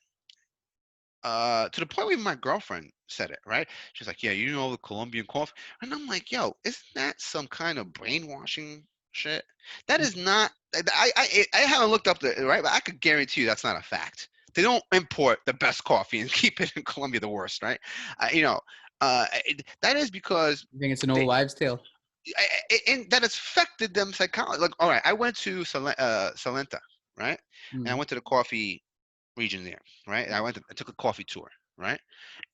To the point where my girlfriend said it, right? She's like, "Yeah, the Colombian coffee," and I'm like, "Yo, isn't that some kind of brainwashing shit? That is not. I haven't looked up the right, but I could guarantee you that's not a fact. They don't import the best coffee and keep it in Colombia the worst, right? That is because I think it's an they old wives' tale. and that it's affected them psychology. Like, all right, I went to Salenta, right, and I Mm. went to the coffee region there, right. And I took a coffee tour, right,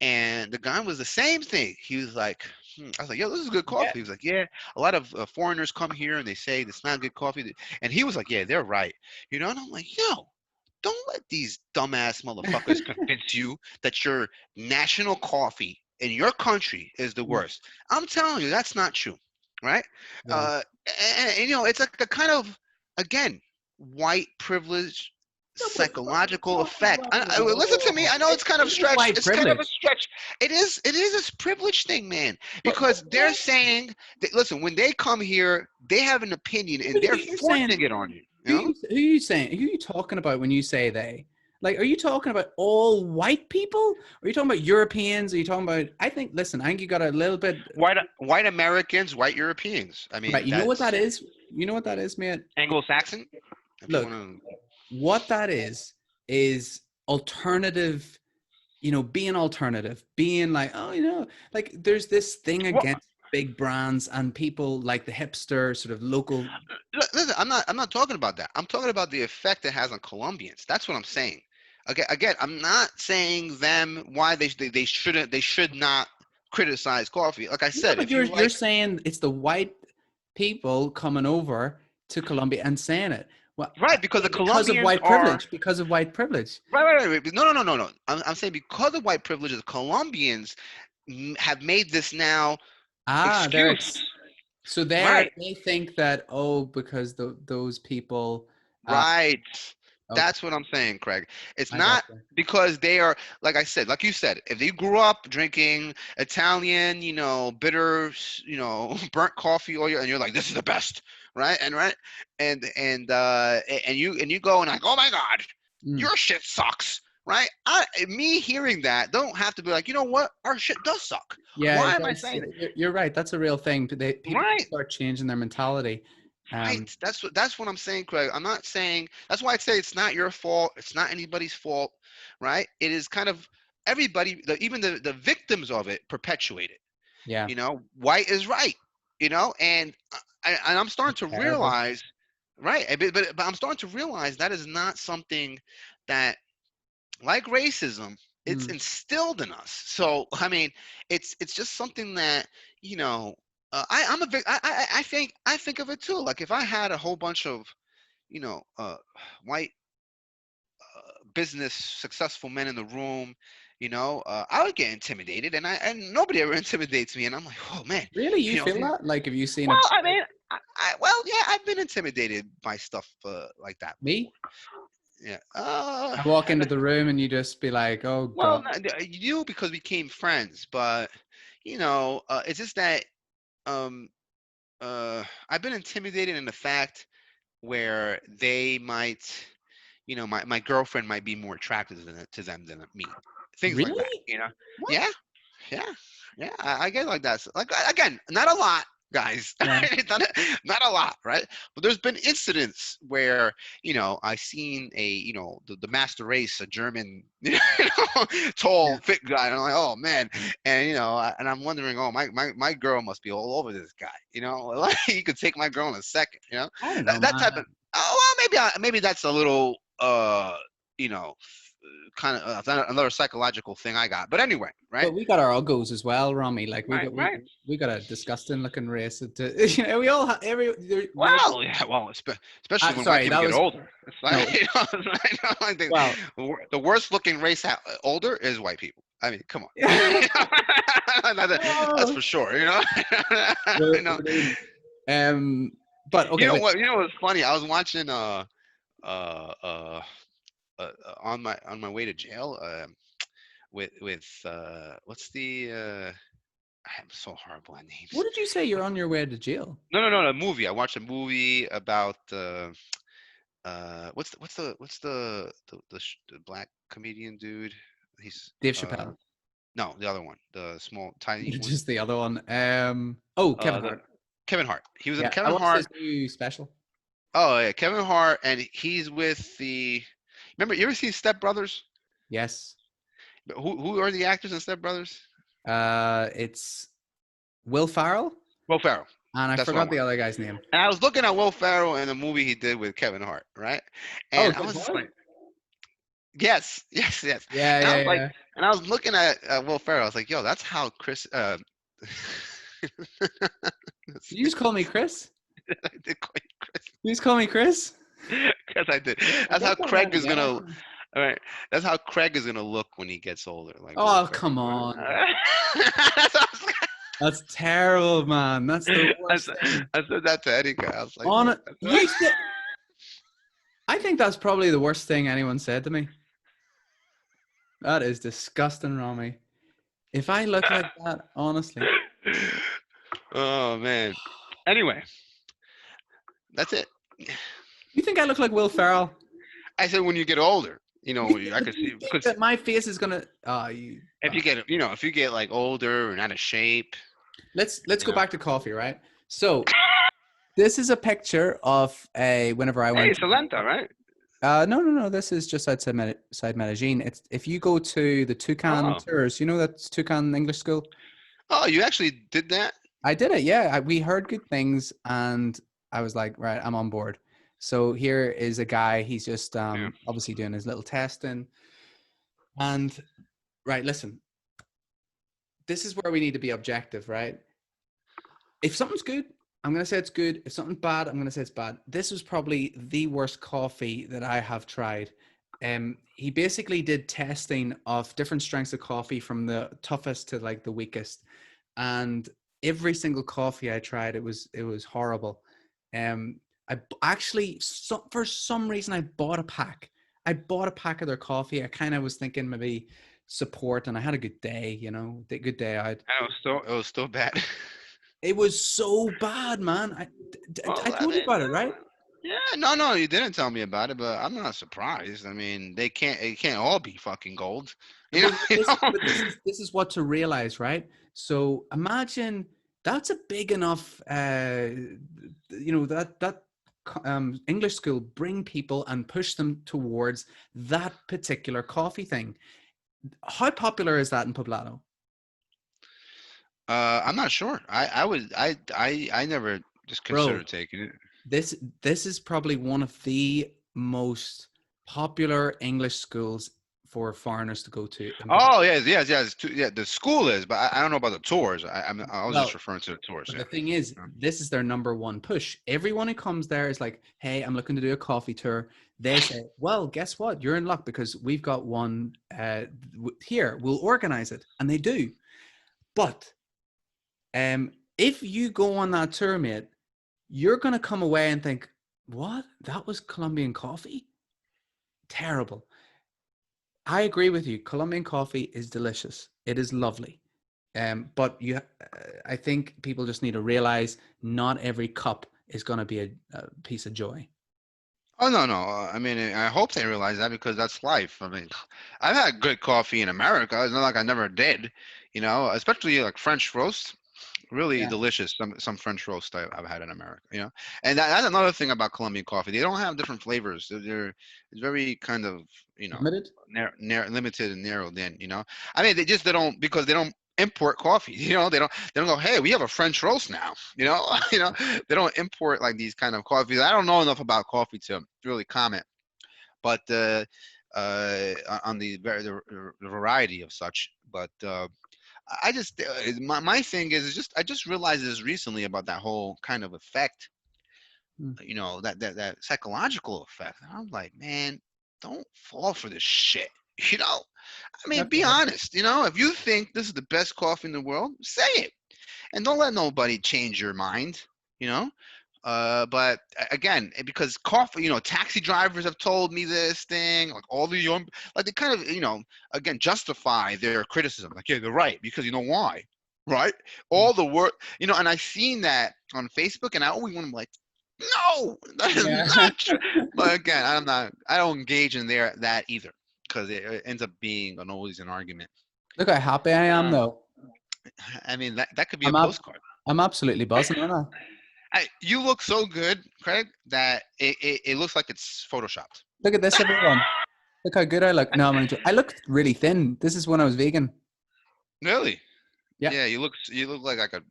and the guy was the same thing. He was like, I was like, "Yo, this is good Yeah. coffee." He was like, "Yeah, a lot of foreigners come here and they say it's not good coffee," and he was like, "Yeah, they're right," And I'm like, "Yo, don't let these dumbass motherfuckers convince you that your national coffee in your country is the Mm. worst. I'm telling you, that's not true, right? Yeah. Uh, it's like a kind of, again, white privilege No, but psychological whoa, effect. whoa, Listen to me. whoa. I know it's kind of It is stretched. white It's kind of a privilege. stretch. It is a privilege thing, man. But Because they're saying that, listen, when they come here, they have an opinion and they're you're saying, forcing it on you. who are you saying? Who are you talking about when you say they? Like, are you talking about all white people? Are you talking about Europeans? Are you talking about? I think. Listen, I think you got a little bit White Americans, white Europeans. I right. mean, You know what that that's is? You know what that is, mate? Anglo-Saxon. If you want Look, to, what that is alternative. Being alternative, being like, oh, like there's this thing well, against big brands and people like the hipster sort of local. listen. I'm not talking about that. I'm talking about the effect it has on Colombians. That's what I'm saying. Again, I'm not saying them why they shouldn't they should not criticize coffee. Like I Yeah, said, but if you're you you're like, saying it's the white people coming over to Colombia and saying it. Well, right, because the because of Colombians white are privilege. Because of white privilege. right. No, no, no, no, no. I'm saying because of white privilege, the Colombians have made this now Ah, excuse. so Right. they think that, oh, because those people. Uh, Right. okay, That's what I'm saying, Craig. It's I got not you. because they are, like I said, like you said, if they grew up drinking Italian, bitter, burnt coffee oil, and you're like, this is the best, right? And you go and like, oh my God, Mm. your shit sucks, right? Me hearing that don't have to be like, you know what, our shit does suck. Yeah, Why it am I does. saying it? You're right. That's a real thing. People Right. start changing their mentality. Um, Right. That's what I'm saying, Craig. I'm not saying that's why I say it's not your fault. It's not anybody's fault, right? It is kind of everybody, even the victims of it perpetuate it. yeah, White is right, and I'm starting it's to terrible. realize, right? But I'm starting to realize that is not something that, like racism, it's Mm. instilled in us. So I mean, it's just something that you know. I'm a big. I think of it too. Like if I had a whole bunch of you know uh, white business successful men in the room, I would get intimidated, and nobody ever intimidates me, and I'm like, oh man, Really, you feel these. that? Like, have you seen a Well, I mean, well, yeah, I've been intimidated by stuff like that before. me? Yeah. I walk into the room and you just be like, "Oh Well, God." you because we became friends, but it's just that um I've been intimidated in the fact where they might, my girlfriend might be more attractive to them than me. Things like that, Really? What? Yeah, yeah, yeah. I get like that. So, like again, not a lot, guys. Yeah. Not a lot, right? But there's been incidents where I seen the master race, a German, tall, Yeah. fit guy, and I'm like, oh man, and and I'm wondering, oh my girl must be all over this guy, like he could take my girl in a second, I don't know, that type man. of. Oh well, maybe that's a little you know kind of another psychological thing I got. But anyway, right? But we got our uggos as well, Rami. Like Right, right. we got a disgusting looking race. You know, we all have Well, yeah, well, especially when white sorry, people that get was older. It's like, no. you know, it's like, I think Well, the worst looking race older is white people. I mean, come on. That's oh, for sure. You know, you know. Raheem. But You okay, know wait. what? You know what's funny? I was watching uh, uh, on my way to jail with what's the I'm so horrible at What names. did you say? You're on your way to jail? No, a movie. I watched a movie about what's the black comedian dude? He's Dave Chappelle. no, the other one, the small tiny one. Just the other one. Oh, Kevin The Hart. Kevin Hart. He was in Yeah, I Kevin watched Hart. his new special. Oh yeah, Kevin Hart, and he's with the. Remember, you ever seen Step Brothers? Yes. Who are the actors in Step Brothers? It's Will Farrell, Will Ferrell. and I That's what I forgot the want. other guy's name. And I was looking at Will Ferrell in the movie he did with Kevin Hart, right? Oh, And I Good was just Boy. like, yes, yes, yes. Yeah, And I yeah, was like, yeah. and I was looking at Will Ferrell. I was like, yo, that's how Chris. Did you just call me Chris? I did call you You just call me Chris? Chris. Yes, I did. I That's how got that wrong Craig is again, I gonna. think. All right, that's how Craig is gonna look when he gets older, like Will Oh, Ferrell. come on. That's what I was That's terrible, man. That's the I worst said, thing. I said that to Eddie. I was like, On look. it, you said. I think that's probably the worst thing anyone said to me. That is disgusting, Rami. If I look like that, honestly, Oh man. Anyway, that's it. you think I look like Will Ferrell? I said when you get older, I But could do you see think because that my face is gonna? You. if you get, if you get like older and out of shape, Let's you go know. back to coffee, right? So this is a picture of a whenever I Hey, went. Salenta, right? No. This is just outside Medellin. It's if you go to the Toucan Oh, tours. You know that's Toucan English School. oh, you actually did that? I did it. Yeah, we heard good things, and I was like, right, I'm on board. So here is a guy. He's just Yeah. obviously doing his little testing. And right, listen, this is where we need to be objective, right? If something's good, I'm going to say it's good. If something's bad, I'm going to say it's bad. This was probably the worst coffee that I have tried. He basically did testing of different strengths of coffee from the toughest to like the weakest, and every single coffee I tried, it was horrible. I actually, for some reason, I bought a pack. I bought a pack of their coffee. I kind of was thinking maybe support, and I had a good day, good day out. And it was still bad. It was so bad, man. I Well, I told you mean, about it, right? yeah, no, you didn't tell me about it, but I'm not surprised. I mean, it can't all be fucking gold, you know. But You this, know? but this is what to realize, right? So imagine that's a big enough, that English school bring people and push them towards that particular coffee thing. How popular is that in Poblado? I'm not sure. I never just Bro, considered taking it. this is probably one of the most popular English schools for foreigners to go to in Poblado. Oh yes. Yeah, the school is, but I don't know about the tours. I was just Well, referring to the tours. but Yeah. the thing is, this is their number one push. Everyone who comes there is like, hey, I'm looking to do a coffee tour. They say, well, guess what? You're in luck because we've got one here. We'll organize it. And they do. But if you go on that tour, mate, you're going to come away and think, what? That was Colombian coffee? Terrible. I agree with you. Colombian coffee is delicious. It is lovely. But I think people just need to realize not every cup is going to be a piece of joy. Oh no. I mean, I hope they realize that because that's life. I mean, I've had good coffee in America. It's not like I never did. Especially like French roast. Really Yeah, delicious. Some French roast I've had in America. And that's another thing about Colombian coffee. They don't have different flavors. It's very kind of limited. limited and narrowed in. I mean, they don't because they don't import coffee. They don't go, hey, we have a French roast now. They don't import like these kind of coffees. I don't know enough about coffee to really comment, but on the variety of such. But I just my thing is just I just realized this recently about that whole kind of effect, Mm. that psychological effect. And I'm like, man, don't fall for this shit. You know, I mean, be Okay. honest. If you think this is the best coffee in the world, say it, and don't let nobody change your mind. You know, but again, because coffee, taxi drivers have told me this thing, like all the young, like they kind of, again, justify their criticism. Like, yeah, they're right because you know why, right? Mm. All the work, and I've seen that on Facebook, and I always want to like, no, that is Yeah. not true. But again, I don't engage in that either because it ends up being always an argument. Look how happy I am, Um, though. I mean, that could be a I'm up. postcard. I'm absolutely buzzing, aren't I? You look so good, Craig, that it looks like it's photoshopped. Look at this, everyone. Look how good I look. No, I'm only I looked really thin. This is when I was vegan. Really? Yeah. Yeah, you look like I could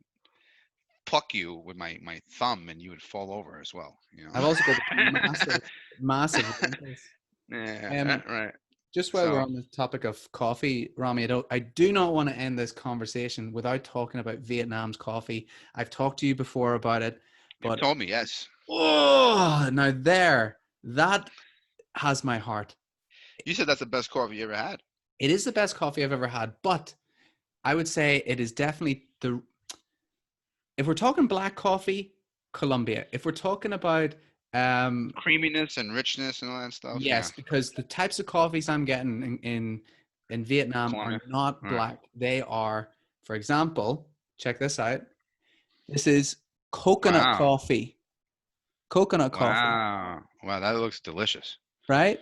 pluck you with my thumb and you would fall over as well. I've also got massive, massive wrinkles. Yeah, right. Just while we're So on the topic of coffee, Rami, I do not want to end this conversation without talking about Vietnam's coffee. I've talked to you before about it, you've but told me, yes. oh, now that has my heart. You said that's the best coffee you ever had. It is the best coffee I've ever had, but I would say it is definitely if we're talking black coffee, Colombia. If we're talking about Creaminess and richness and all that stuff. Yeah, yes, because the types of coffees I'm getting in Vietnam are Colombia. not All right. black. They are, for example, check this out. This is coconut Wow. coffee. Coconut coffee, Wow, that looks delicious. right?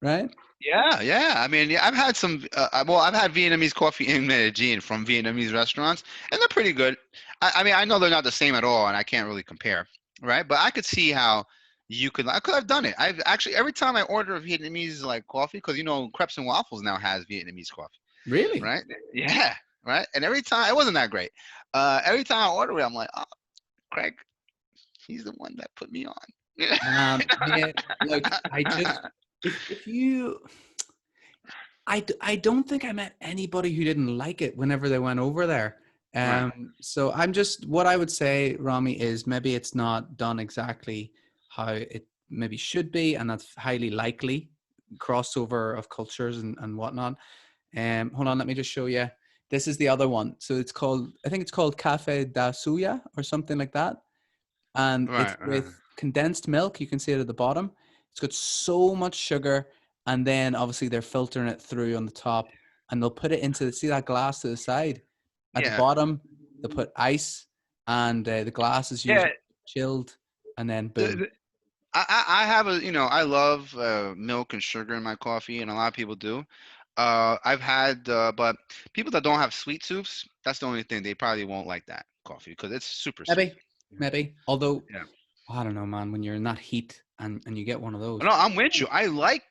Right? Yeah, yeah. I mean, yeah, I've had some. Well, I've had Vietnamese coffee in Medellin from Vietnamese restaurants, and they're pretty good. I mean, I know they're not the same at all, and I can't really compare, right? But I could see how you could. Cause I've done it. I've actually every time I order a Vietnamese like coffee, because Crepes and Waffles now has Vietnamese coffee, Really? right? Yeah, right. And every time it wasn't that great. Every time I order it, I'm like, oh, Craig, he's the one that put me on. Mate, look, I just if you I don't think I met anybody who didn't like it whenever they went over there. Right. So I'm just what I would say, Rami, is maybe it's not done exactly how it maybe should be, and that's highly likely crossover of cultures and whatnot. Hold on, let me just show you. This is the other one. So I think it's called Cafe da Suya or something like that, and it's Right. with condensed milk. You can see it at the bottom. It's got so much sugar, and then obviously they're filtering it through on the top, and they'll put it into see that glass to the side. At the Yeah. bottom, they'll put ice, and the glass is Yeah. usually chilled, and then The, boom. the, I have I love milk and sugar in my coffee, and a lot of people do. I've had, but people that don't have sweet soups, that's the only thing they probably won't like that coffee because it's super sweet. Maybe. Although Yeah. I don't know, man. When you're in that heat and you get one of those, No, I'm with you. I like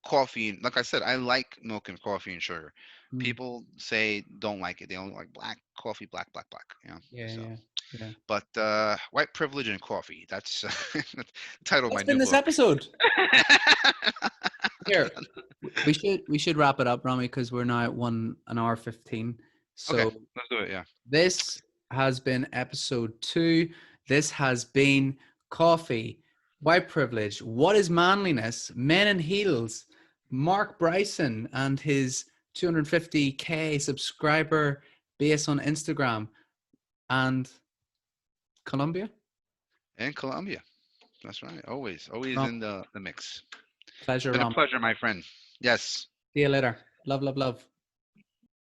coffee. Like I said, I like milk and coffee and sugar. mm, People say don't like it. They only like black coffee, black, black, black. yeah, So, yeah, yeah. but white privilege and coffee. That's that's the title of my That's been new this book. episode. Here, we should wrap it up, Rami, because we're now at 1 hour 15. Okay, So let's do it. Yeah. this has been episode 2. This has been coffee, white privilege. What is manliness? Men in heels. Mark Bryson and his 250K subscriber base on Instagram and Colombia. And Colombia. That's right. Always Rom, in the mix. pleasure, Been a Rom. pleasure, my friend. Yes. See you later. Love, love, love.